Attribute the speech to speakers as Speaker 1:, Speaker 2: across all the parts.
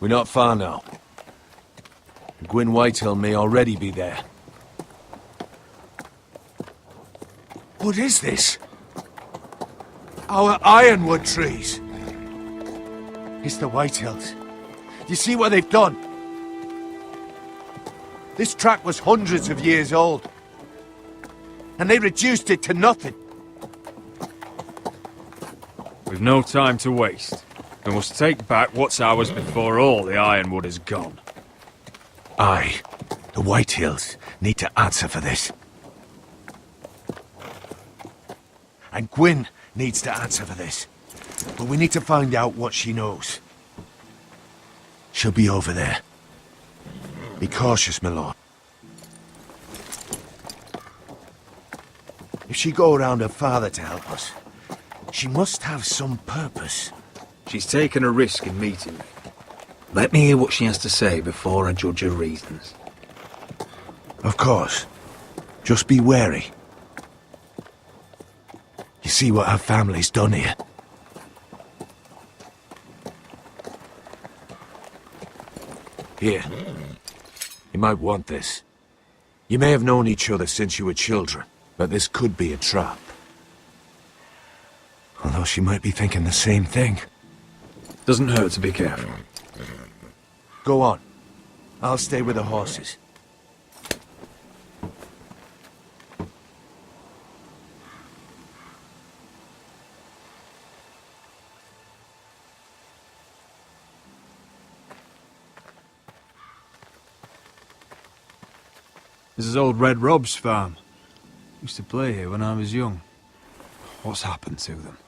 Speaker 1: We're not far now. Gwyn Whitehill may already be there.
Speaker 2: What is this? Our ironwood trees. It's the Whitehills. You see what they've done? This track was hundreds of years old. And they reduced it to nothing.
Speaker 3: We've no time to waste. We must take back what's ours before all the ironwood is gone.
Speaker 2: Aye. The Whitehills need to answer for this. And Gwyn needs to answer for this. But we need to find out what she knows. She'll be over there. Be cautious, my lord. If she go around her father to help us, she must have some purpose.
Speaker 3: She's taken a risk in meeting me. Let me hear what she has to say before I judge her reasons.
Speaker 2: Of course. Just be wary. You see what her family's done here. Here. You might want this. You may have known each other since you were children, but this could be a trap. Although she might be thinking the same thing.
Speaker 3: Doesn't hurt to be careful.
Speaker 2: Go on. I'll stay with the horses.
Speaker 3: This is old Red Rob's farm. Used to play here when I was young. What's happened to them?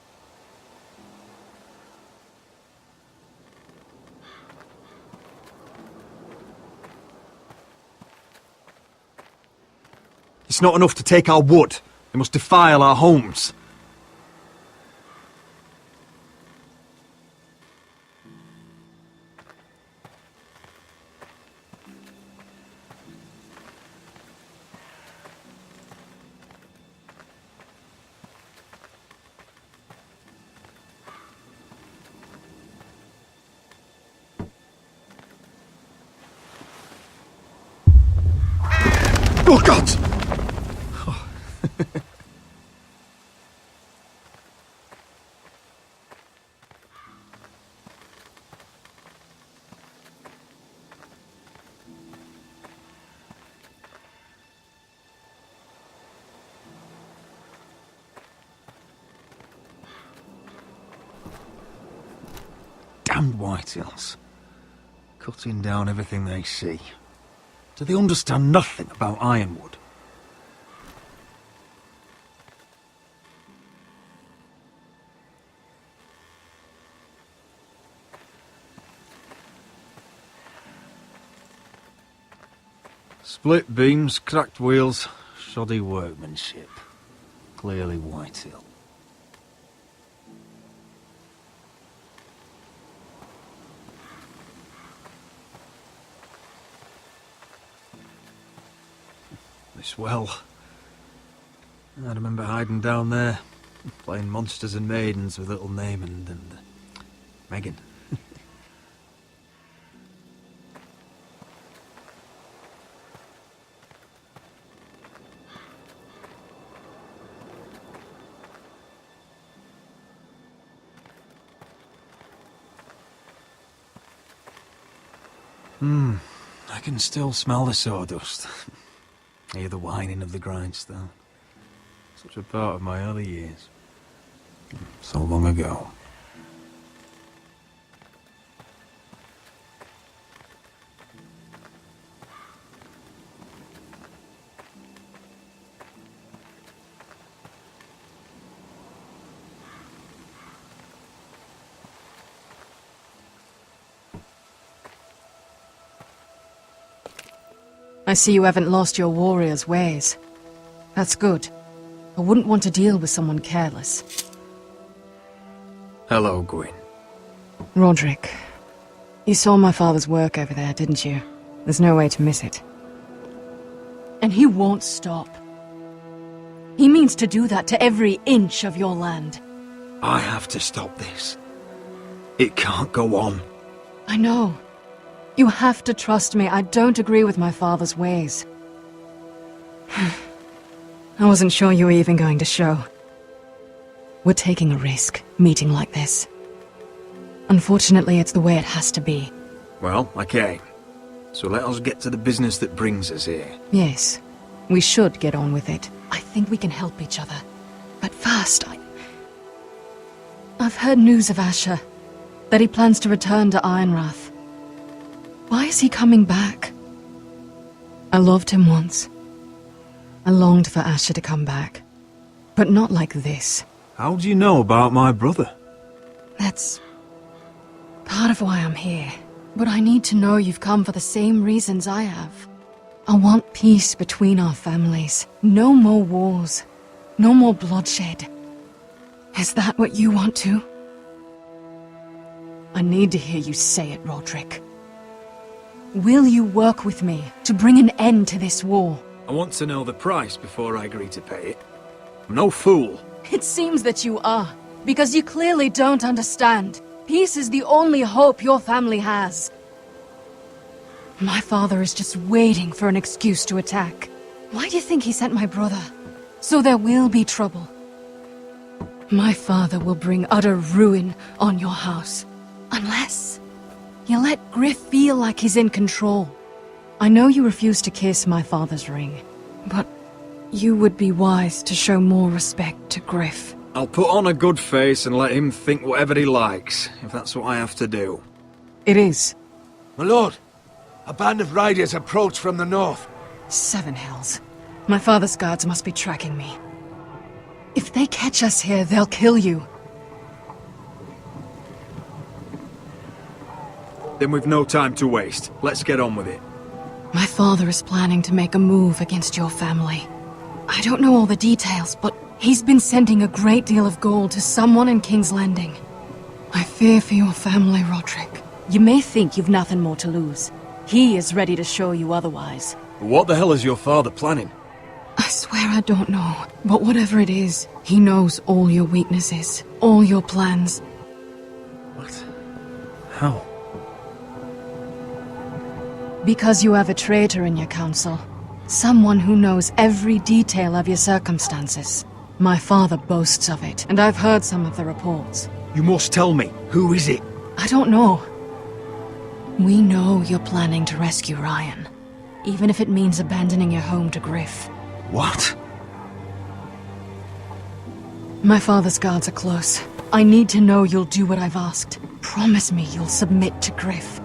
Speaker 3: It's not enough to take our wood. They must defile our homes. Oh, God! Oh. Damned Whitehills. Cutting down everything they see. Do they understand nothing about ironwood? Split beams, cracked wheels, shoddy workmanship. Clearly Whitehill. This well. I remember hiding down there, playing monsters and maidens with little Naaman and Megan. I can still smell the sawdust. Hear the whining of the grindstone. Such a part of my early years. So long ago.
Speaker 4: I see you haven't lost your warrior's ways. That's good. I wouldn't want to deal with someone careless.
Speaker 3: Hello, Gwyn.
Speaker 4: Roderick, you saw my father's work over there, didn't you? There's no way to miss it. And he won't stop. He means to do that to every inch of your land.
Speaker 3: I have to stop this. It can't go on.
Speaker 4: I know. You have to trust me. I don't agree with my father's ways. I wasn't sure you were even going to show. We're taking a risk, meeting like this. Unfortunately, it's the way it has to be.
Speaker 3: Well, I came. So let us get to the business that brings us here.
Speaker 4: Yes, we should get on with it. I think we can help each other. But first, I've heard news of Asher. That he plans to return to Ironrath. Why is he coming back? I loved him once. I longed for Asher to come back. But not like this.
Speaker 3: How do you know about my brother?
Speaker 4: That's part of why I'm here. But I need to know you've come for the same reasons I have. I want peace between our families. No more wars. No more bloodshed. Is that what you want too? I need to hear you say it, Roderick. Will you work with me to bring an end to this war?
Speaker 3: I want to know the price before I agree to pay it. I'm no fool.
Speaker 4: It seems that you are, because you clearly don't understand. Peace is the only hope your family has. My father is just waiting for an excuse to attack. Why do you think he sent my brother? So there will be trouble. My father will bring utter ruin on your house. Unless you let Griff feel like he's in control. I know you refuse to kiss my father's ring, but you would be wise to show more respect to Griff.
Speaker 3: I'll put on a good face and let him think whatever he likes, if that's what I have to do.
Speaker 4: It is.
Speaker 2: My lord, a band of riders approach from the north.
Speaker 4: 7 hells. My father's guards must be tracking me. If they catch us here, they'll kill you.
Speaker 3: Then we've no time to waste. Let's get on with it.
Speaker 4: My father is planning to make a move against your family. I don't know all the details, but he's been sending a great deal of gold to someone in King's Landing. I fear for your family, Roderick. You may think you've nothing more to lose. He is ready to show you otherwise.
Speaker 3: What the hell is your father planning?
Speaker 4: I swear I don't know, but whatever it is, he knows all your weaknesses, all your plans.
Speaker 3: What? How?
Speaker 4: Because you have a traitor in your council. Someone who knows every detail of your circumstances. My father boasts of it, and I've heard some of the reports.
Speaker 3: You must tell me. Who is it?
Speaker 4: I don't know. We know you're planning to rescue Ryan, even if it means abandoning your home to Griff.
Speaker 3: What?
Speaker 4: My father's guards are close. I need to know you'll do what I've asked. Promise me you'll submit to Griff.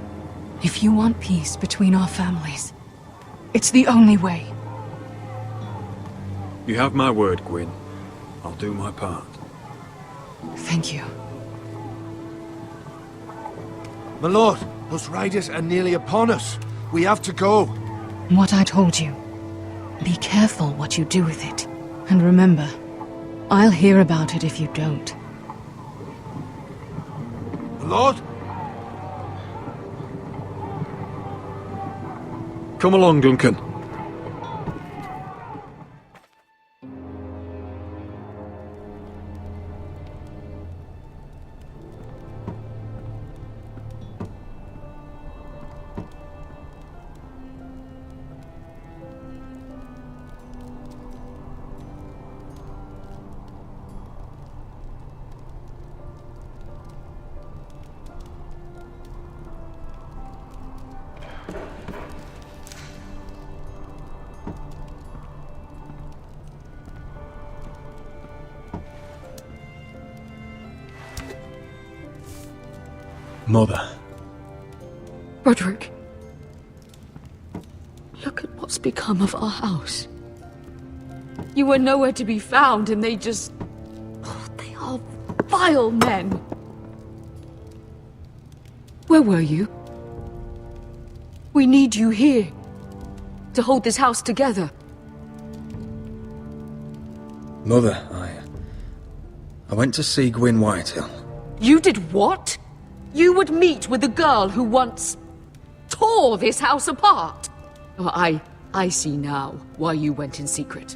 Speaker 4: If you want peace between our families, it's the only way.
Speaker 3: You have my word, Gwyn. I'll do my part.
Speaker 4: Thank you.
Speaker 2: My lord, those riders are nearly upon us. We have to go.
Speaker 4: What I told you. Be careful what you do with it. And remember, I'll hear about it if you don't.
Speaker 2: My lord?
Speaker 3: Come along, Duncan. Mother.
Speaker 5: Roderick. Look at what's become of our house. You were nowhere to be found, and they just... Oh, they are vile men. Where were you? We need you here. To hold this house together.
Speaker 3: Mother, I went to see Gwyn Whitehill.
Speaker 5: You did what? You would meet with the girl who once tore this house apart. Oh, I see now why you went in secret.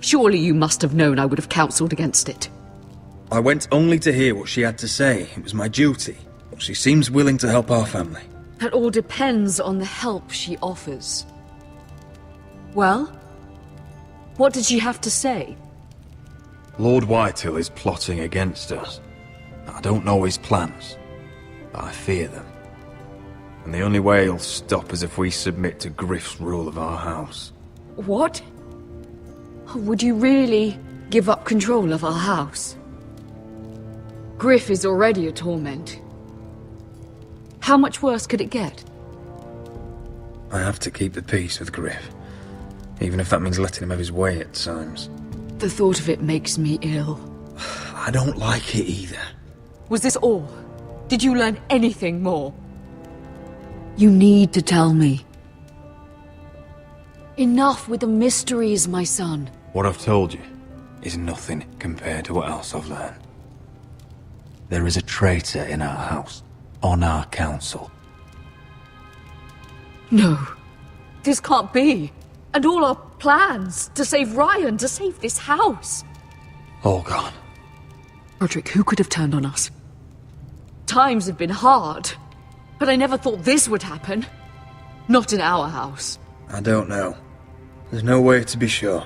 Speaker 5: Surely you must have known I would have counseled against it.
Speaker 3: I went only to hear what she had to say. It was my duty. She seems willing to help our family.
Speaker 5: That all depends on the help she offers. Well, what did she have to say?
Speaker 3: Lord Whitehill is plotting against us. I don't know his plans, but I fear them. And the only way he'll stop is if we submit to Griff's rule of our house.
Speaker 5: What? Would you really give up control of our house? Griff is already a torment. How much worse could it get?
Speaker 3: I have to keep the peace with Griff, even if that means letting him have his way at times.
Speaker 5: The thought of it makes me ill.
Speaker 3: I don't like it either.
Speaker 5: Was this all? Did you learn anything more? You need to tell me. Enough with the mysteries, my son.
Speaker 3: What I've told you is nothing compared to what else I've learned. There is a traitor in our house, on our council.
Speaker 5: No. This can't be. And all our plans to save Ryan, to save this house.
Speaker 3: All gone.
Speaker 5: Roderick, who could have turned on us? Times have been hard, but I never thought this would happen. Not in our house.
Speaker 3: I don't know. There's no way to be sure.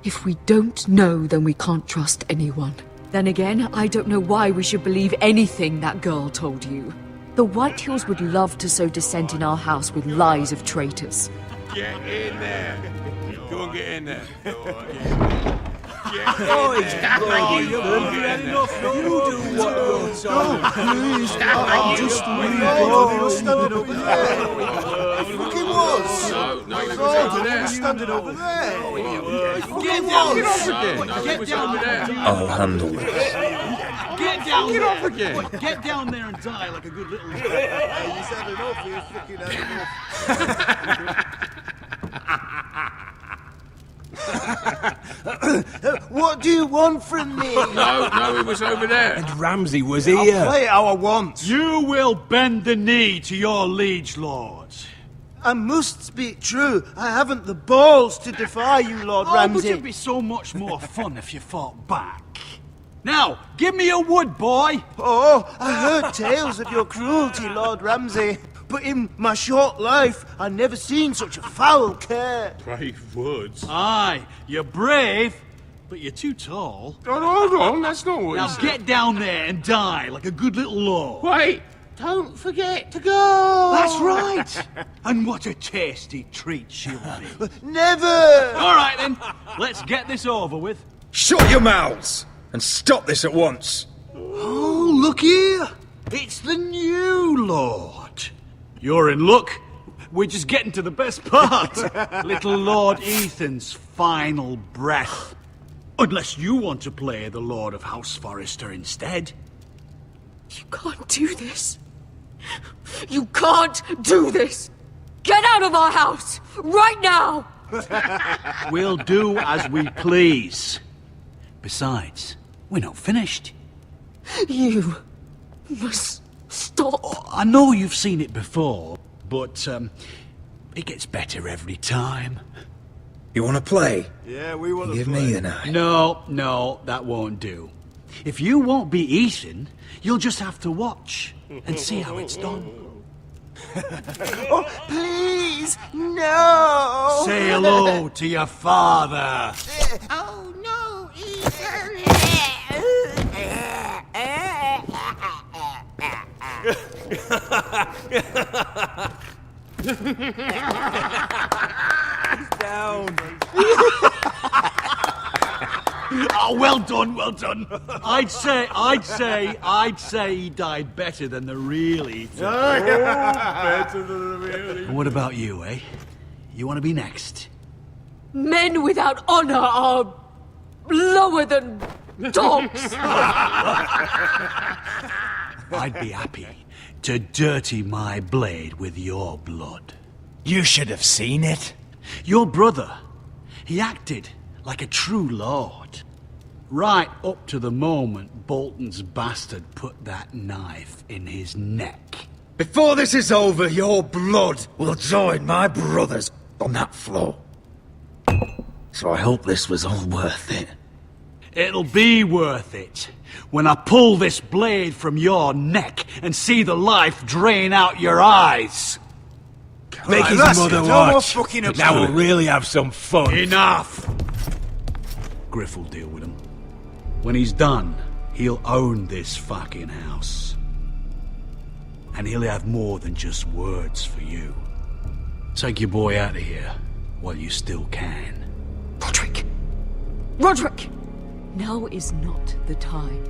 Speaker 5: If we don't know, then we can't trust anyone. Then again, I don't know why we should believe anything that girl told you. The Whitehills would love to sow dissent in our house with lies of traitors.
Speaker 6: Get in there. Go and get in there.
Speaker 3: I'll handle this.
Speaker 7: Get down there! Off again! Get down there and die like a good little... He's had enough, he's fucking had enough.
Speaker 2: What do you want from me?
Speaker 6: No, he was over there.
Speaker 1: And Ramsay was
Speaker 2: I'll
Speaker 1: here.
Speaker 2: play how I want.
Speaker 7: You will bend the knee to your liege lord.
Speaker 2: I must speak true. I haven't the balls to defy you, Lord
Speaker 7: But
Speaker 2: Ramsay.
Speaker 7: it'd be so much more fun if you fought back. Now, give me your wood, boy!
Speaker 2: Oh, I heard tales of your cruelty, Lord Ramsay. But in my short life, I never seen such a foul care.
Speaker 6: Brave words.
Speaker 7: Aye, you're brave, but you're too tall.
Speaker 6: Hold on, that's not what
Speaker 7: Now
Speaker 6: he said.
Speaker 7: get down there and die like a good little lord.
Speaker 6: Wait, don't forget to go.
Speaker 7: That's right! And what a tasty treat she'll be.
Speaker 2: Never!
Speaker 7: All right then, let's get this over with.
Speaker 3: Shut your mouths! And stop this at once!
Speaker 7: Oh, look here! It's the new lord. You're in luck. We're just getting to the best part. Little Lord Ethan's final breath. Unless you want to play the Lord of House Forrester instead.
Speaker 5: You can't do this. You can't do this. Get out of our house, right now!
Speaker 7: We'll do as we please. Besides, we're not finished.
Speaker 5: You must stop.
Speaker 7: I know you've seen it before, but it gets better every time.
Speaker 3: You want to play?
Speaker 2: Yeah, we want
Speaker 3: Give me the knife.
Speaker 7: No, that won't do. If you won't be Ethan, you'll just have to watch and see how it's done.
Speaker 2: Oh, please, no!
Speaker 7: Say hello to your father.
Speaker 2: Oh, no, Ethan!
Speaker 7: Oh, well done, well done. I'd say he died better than the real Ethan. And what about you, eh? You want to be next?
Speaker 5: Men without honor are lower than dogs.
Speaker 7: I'd be happy to dirty my blade with your blood.
Speaker 1: You should have seen it.
Speaker 7: Your brother, he acted like a true lord. Right up to the moment Bolton's bastard put that knife in his neck.
Speaker 3: Before this is over, your blood will join my brother's on that floor. So I hope this was all worth it.
Speaker 7: It'll be worth it when I pull this blade from your neck and see the life drain out your eyes.
Speaker 6: Make his
Speaker 2: that's
Speaker 6: mother
Speaker 2: it. No more
Speaker 6: watch.
Speaker 2: fucking up.
Speaker 6: Now we'll really have some fun.
Speaker 7: Enough! Griff will deal with him. When he's done, he'll own this fucking house. And he'll have more than just words for you. Take your boy out of here while you still can.
Speaker 5: Roderick! Roderick! Now is not the time.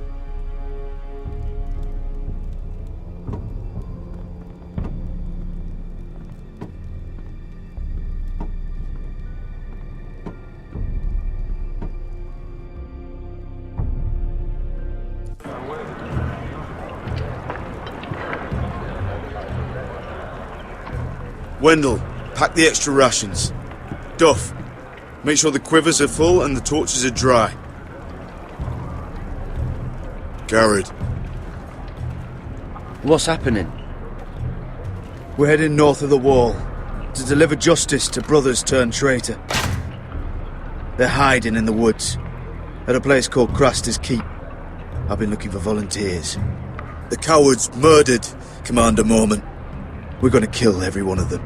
Speaker 8: Wendell, pack the extra rations. Duff, make sure the quivers are full and the torches are dry. Garrett.
Speaker 9: What's happening?
Speaker 8: We're heading north of the wall to deliver justice to brothers turned traitor. They're hiding in the woods at a place called Craster's Keep. I've been looking for volunteers. The cowards murdered Commander Mormon. We're going to kill every one of them,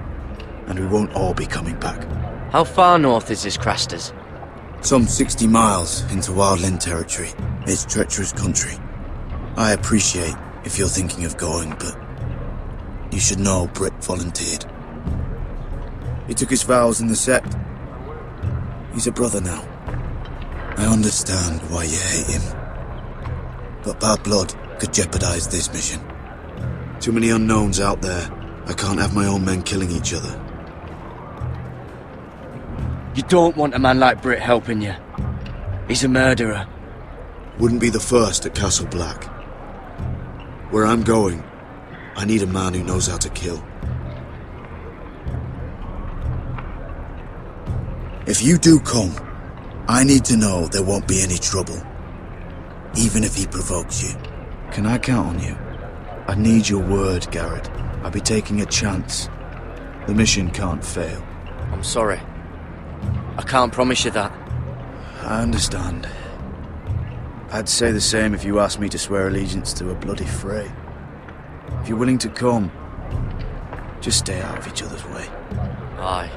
Speaker 8: and we won't all be coming back.
Speaker 9: How far north is this Crasters?
Speaker 8: Some 60 miles into wildland territory. It's treacherous country. I appreciate if you're thinking of going, but you should know Britt volunteered. He took his vows in the sect. He's a brother now. I understand why you hate him, but bad blood could jeopardize this mission. Too many unknowns out there. I can't have my own men killing each other.
Speaker 9: You don't want a man like Britt helping you. He's a murderer.
Speaker 8: Wouldn't be the first at Castle Black. Where I'm going, I need a man who knows how to kill. If you do come, I need to know there won't be any trouble. Even if he provokes you. Can I count on you? I need your word, Garrett. I'll be taking a chance. The mission can't fail.
Speaker 9: I'm sorry. I can't promise you that.
Speaker 8: I understand. I'd say the same if you asked me to swear allegiance to a bloody fray. If you're willing to come, just stay out of each other's way.
Speaker 9: Aye.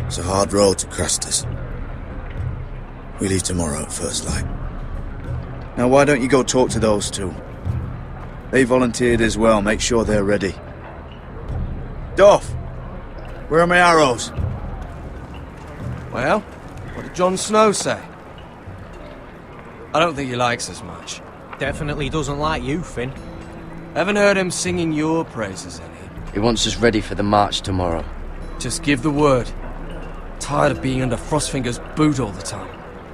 Speaker 8: It's a hard road to Crasters. We leave tomorrow at first light. Now why don't you go talk to those two? They volunteered as well, make sure they're ready. Duff! Where are my arrows?
Speaker 10: Well, what did Jon Snow say? I don't think he likes us much.
Speaker 11: Definitely doesn't like you, Finn.
Speaker 10: Haven't heard him singing your praises any.
Speaker 9: He wants us ready for the march tomorrow.
Speaker 10: Just give the word. Tired of being under Frostfinger's boot all the time.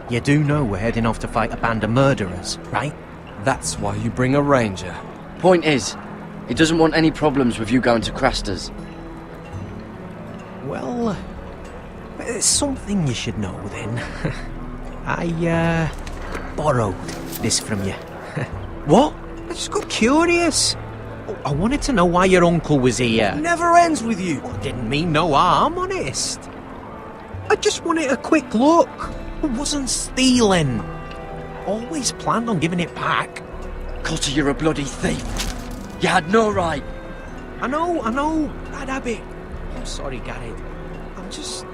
Speaker 11: You do know we're heading off to fight a band of murderers, right?
Speaker 10: That's why you bring a ranger.
Speaker 9: Point is, he doesn't want any problems with you going to Crasters.
Speaker 11: Well, there's something you should know then. I, borrowed this from you.
Speaker 10: What?
Speaker 11: I just got curious. I wanted to know why your uncle was here.
Speaker 10: Never ends with you.
Speaker 11: Didn't mean no harm, honest. I just wanted a quick look. I wasn't stealing. Always planned on giving it back.
Speaker 9: Cotter, you're a bloody thief. You had no right.
Speaker 11: I know. Bad habit. I'm sorry, Garrett. I'm just...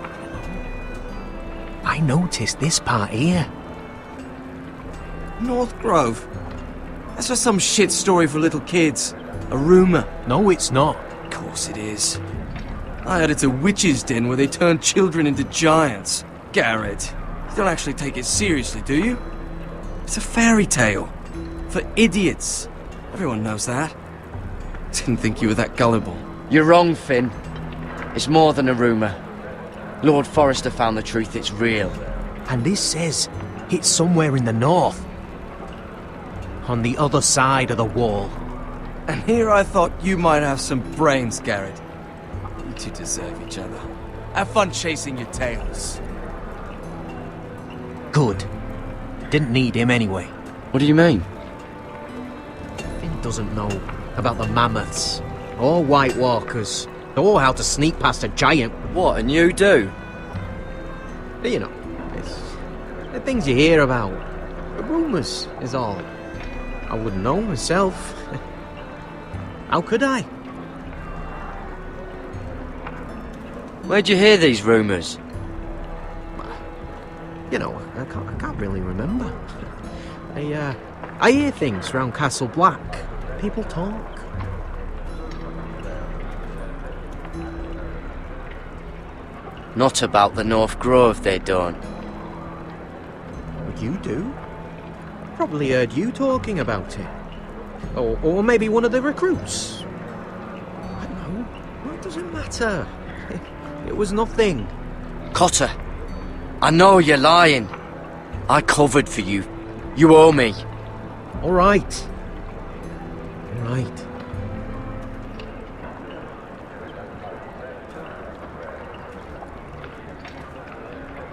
Speaker 11: I don't know. I noticed this part here.
Speaker 10: North Grove? That's just some shit story for little kids. A rumour.
Speaker 11: No, it's not.
Speaker 10: Of course it is. I heard it's a witch's den where they turn children into giants. Garrett, you don't actually take it seriously, do you? It's a fairy tale. For idiots. Everyone knows that. Didn't think you were that gullible.
Speaker 9: You're wrong, Finn. It's more than a rumour. Lord Forrester found the truth, it's real.
Speaker 11: And this says it's somewhere in the north. On the other side of the wall.
Speaker 10: And here I thought you might have some brains, Garrett. You two deserve each other. Have fun chasing your tails.
Speaker 11: Good. Didn't need him anyway.
Speaker 9: What do you mean?
Speaker 11: Finn doesn't know about the mammoths, or White Walkers, or how to sneak past a giant.
Speaker 9: What, and you do?
Speaker 11: You know, it's the things you hear about. Rumours is all. I wouldn't know myself. How could I?
Speaker 9: Where'd you hear these rumours?
Speaker 11: You know, I can't really remember. I hear things round Castle Black. People talk.
Speaker 9: Not about the North Grove, they don't.
Speaker 11: But you do? Probably heard you talking about it. Or maybe one of the recruits. I don't know. Well, it doesn't matter. It was nothing.
Speaker 9: Cotter, I know you're lying. I covered for you. You owe me.
Speaker 11: All right. All right.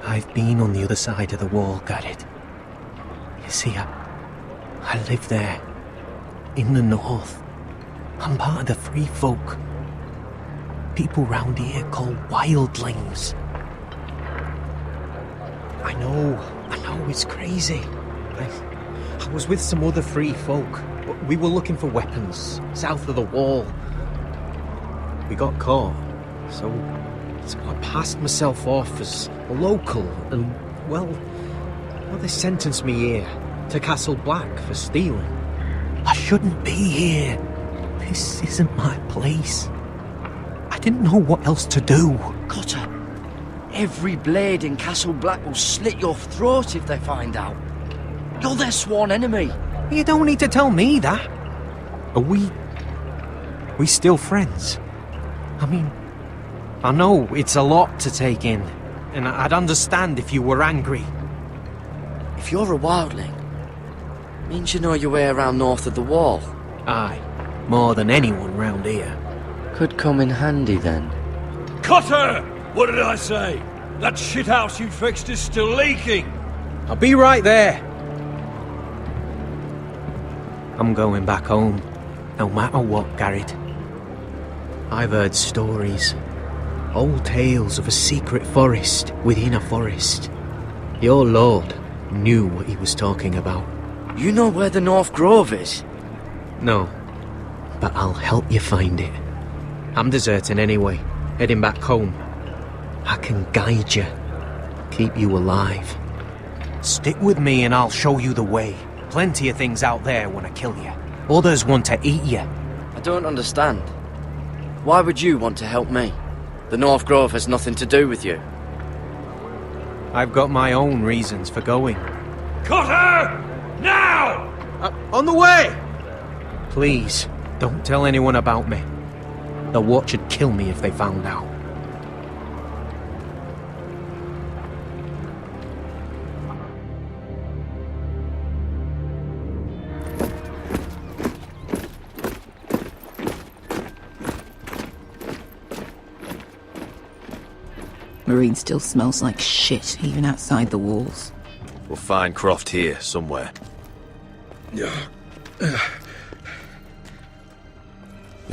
Speaker 11: I've been on the other side of the wall, Garrett. You see, I live there. In the north. I'm part of the free folk. People round here call wildlings. I know, it's crazy. I was with some other free folk. We were looking for weapons, south of the wall. We got caught, so I passed myself off as a local, and, well, they sentenced me here, to Castle Black, for stealing. I shouldn't be here. This isn't my place. I didn't know what else to do.
Speaker 9: Cotter, every blade in Castle Black will slit your throat if they find out. You're their sworn enemy.
Speaker 11: You don't need to tell me that. Are we still friends? I mean, I know it's a lot to take in, and I'd understand if you were angry.
Speaker 9: If you're a wildling, means you know your way around north of the wall.
Speaker 11: Aye, more than anyone round here.
Speaker 9: Could come in handy then.
Speaker 6: Cotter! What did I say? That shithouse you fixed is still leaking!
Speaker 11: I'll be right there. I'm going back home, no matter what, Garrett. I've heard stories. Old tales of a secret forest within a forest. Your lord knew what he was talking about.
Speaker 9: You know where the North Grove is?
Speaker 11: No, but I'll help you find it. I'm deserting anyway, heading back home. I can guide you, keep you alive. Stick with me and I'll show you the way. Plenty of things out there want to kill you. Others want to eat you.
Speaker 9: I don't understand. Why would you want to help me? The North Grove has nothing to do with you.
Speaker 11: I've got my own reasons for going.
Speaker 6: Cotter! Now!
Speaker 11: On the way! Please, don't tell anyone about me. The Watch would kill me if they found out.
Speaker 12: Marine still smells like shit, even outside the walls.
Speaker 1: We'll find Croft here, somewhere. You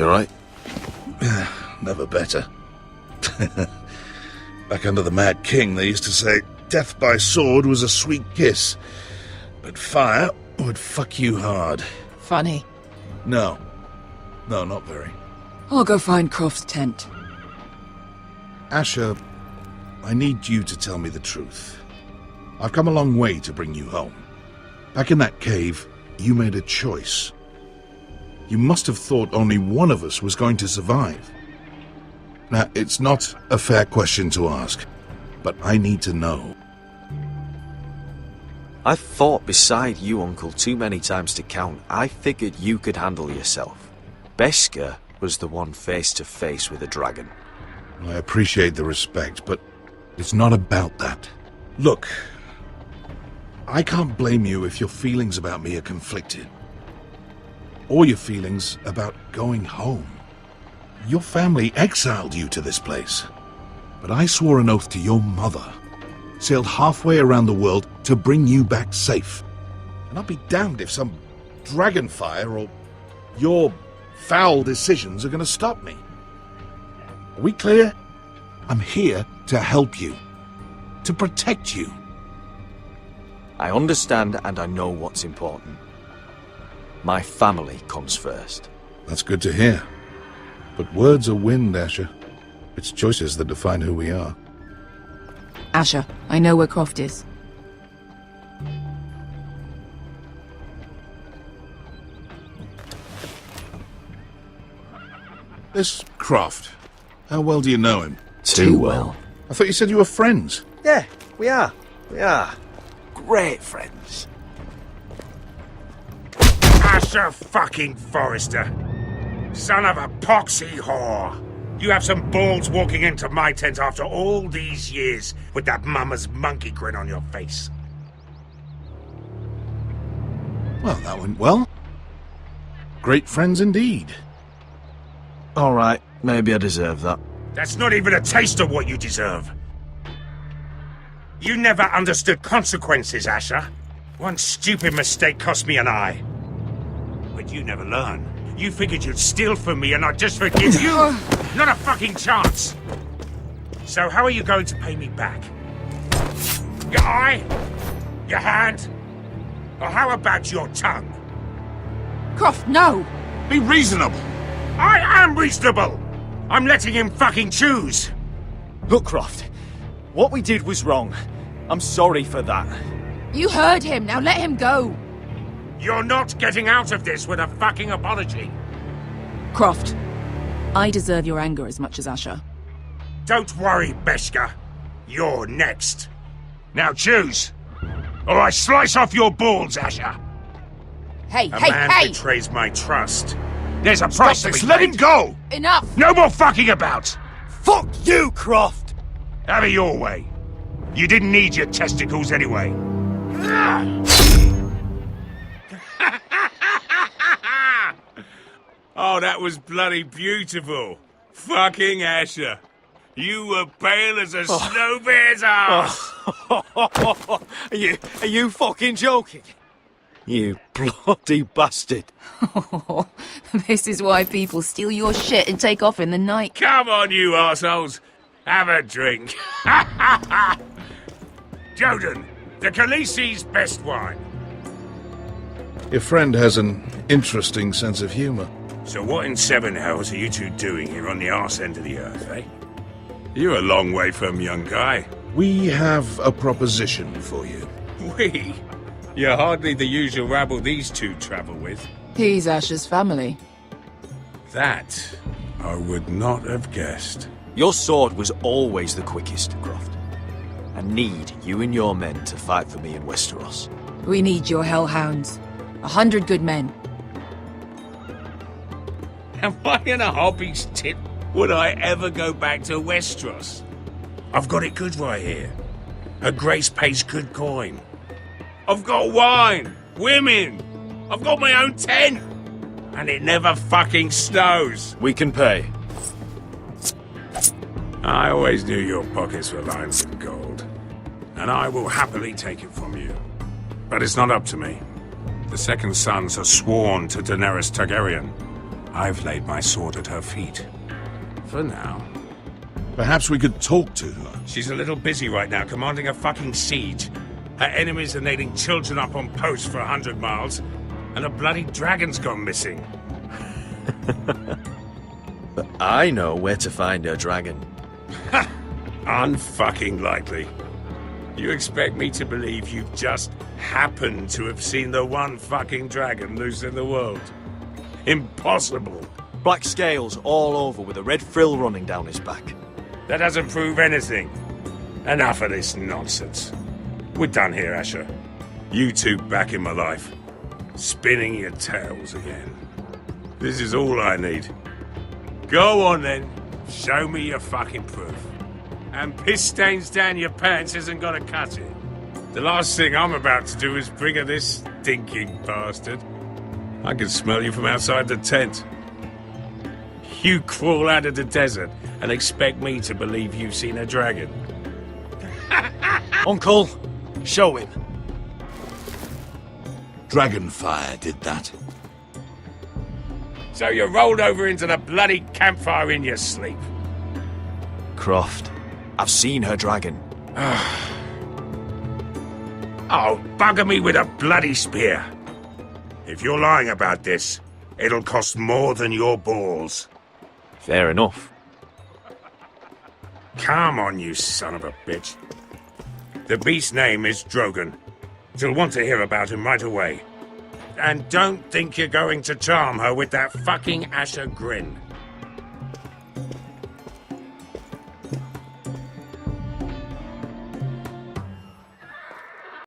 Speaker 1: alright?
Speaker 2: Never better. Back under the Mad King, they used to say, death by sword was a sweet kiss, but fire would fuck you hard.
Speaker 12: Funny.
Speaker 2: No, not very.
Speaker 12: I'll go find Croft's tent.
Speaker 2: Asher, I need you to tell me the truth. I've come a long way to bring you home. Back in that cave, you made a choice. You must have thought only one of us was going to survive. Now, it's not a fair question to ask, but I need to know.
Speaker 1: I've fought beside you, Uncle, too many times to count. I figured you could handle yourself. Beskar was the one face to face with a dragon.
Speaker 2: I appreciate the respect, but it's not about that. Look, I can't blame you if your feelings about me are conflicted. Or your feelings about going home. Your family exiled you to this place. But I swore an oath to your mother, sailed halfway around the world to bring you back safe. And I'll be damned if some dragonfire or your foul decisions are going to stop me. Are we clear? I'm here to help you, to protect you.
Speaker 1: I understand and I know what's important. My family comes first.
Speaker 2: That's good to hear. But words are wind, Asher. It's choices that define who we are.
Speaker 12: Asher, I know where Croft is.
Speaker 2: This Croft, how well do you know him?
Speaker 1: Too well.
Speaker 2: I thought you said you were friends.
Speaker 13: Yeah, we are. We are. Great friends.
Speaker 14: Asher fucking Forrester. Son of a poxy whore. You have some balls walking into my tent after all these years with that mama's monkey grin on your face.
Speaker 2: Well, that went well. Great friends indeed.
Speaker 1: Alright, maybe I deserve that.
Speaker 14: That's not even a taste of what you deserve. You never understood consequences, Asher. One stupid mistake cost me an eye. But you never learn. You figured you'd steal from me and I'd just forgive you? Not a fucking chance! So how are you going to pay me back? Your eye? Your hand? Or how about your tongue?
Speaker 12: Croft, no!
Speaker 2: Be reasonable!
Speaker 14: I am reasonable! I'm letting him fucking choose!
Speaker 13: Look, Croft. What we did was wrong. I'm sorry for that.
Speaker 12: You heard him, now let him go!
Speaker 14: You're not getting out of this with a fucking apology.
Speaker 12: Croft, I deserve your anger as much as Asher.
Speaker 14: Don't worry, Beskha. You're next. Now choose, or I slice off your balls, Asher.
Speaker 12: Hey,
Speaker 14: A
Speaker 12: hey,
Speaker 14: man
Speaker 12: hey!
Speaker 14: betrays my trust. There's a price to be
Speaker 2: Let him
Speaker 14: paid.
Speaker 2: go!
Speaker 12: Enough!
Speaker 14: No more fucking about!
Speaker 13: Fuck you, Croft!
Speaker 14: Have it your way. You didn't need your testicles anyway. Oh, that was bloody beautiful. Fucking Asher. You were pale as a snow bear's ass.
Speaker 13: Are you fucking joking?
Speaker 1: You bloody bastard.
Speaker 12: This is why people steal your shit and take off in the night.
Speaker 14: Come on, you arseholes. Have a drink. Joden, the Khaleesi's best wine.
Speaker 2: Your friend has an interesting sense of humor.
Speaker 14: So what in seven hells are you two doing here on the arse end of the earth, eh? You're a long way from, young guy.
Speaker 2: We have a proposition for you.
Speaker 14: We? You're hardly the usual rabble these two travel with.
Speaker 12: He's Asher's family.
Speaker 14: That I would not have guessed.
Speaker 1: Your sword was always the quickest, Croft. I need you and your men to fight for me in Westeros.
Speaker 12: We need your hellhounds. 100 good men.
Speaker 14: Am I in a hobby's tit? Would I ever go back to Westeros? I've got it good right here. Her Grace pays good coin. I've got wine, women. I've got my own tent. And it never fucking snows.
Speaker 1: We can pay.
Speaker 14: I always knew your pockets were lined with gold. And I will happily take it from you. But it's not up to me. The second sons are sworn to Daenerys Targaryen. I've laid my sword at her feet. For now.
Speaker 2: Perhaps we could talk to her.
Speaker 14: She's a little busy right now commanding a fucking siege. Her enemies are nailing children up on posts for 100 miles. And a bloody dragon's gone missing.
Speaker 1: But I know where to find her dragon.
Speaker 14: Unfucking likely. You expect me to believe you've just happened to have seen the one fucking dragon loose in the world? Impossible.
Speaker 1: Black scales all over with a red frill running down his back.
Speaker 14: That doesn't prove anything. Enough of this nonsense. We're done here, Asher. You two back in my life. Spinning your tales again. This is all I need. Go on then. Show me your fucking proof. And piss stains down your pants isn't gonna cut it. The last thing I'm about to do is bring her this stinking bastard. I can smell you from outside the tent. You crawl out of the desert and expect me to believe you've seen a dragon.
Speaker 1: Uncle, show him.
Speaker 2: Dragonfire did that.
Speaker 14: So you rolled over into the bloody campfire in your sleep.
Speaker 1: Croft, I've seen her dragon.
Speaker 14: Oh, bugger me with a bloody spear. If you're lying about this, it'll cost more than your balls.
Speaker 1: Fair enough.
Speaker 14: Come on, you son of a bitch. The beast's name is Drogon. She'll want to hear about him right away. And don't think you're going to charm her with that fucking Asher grin.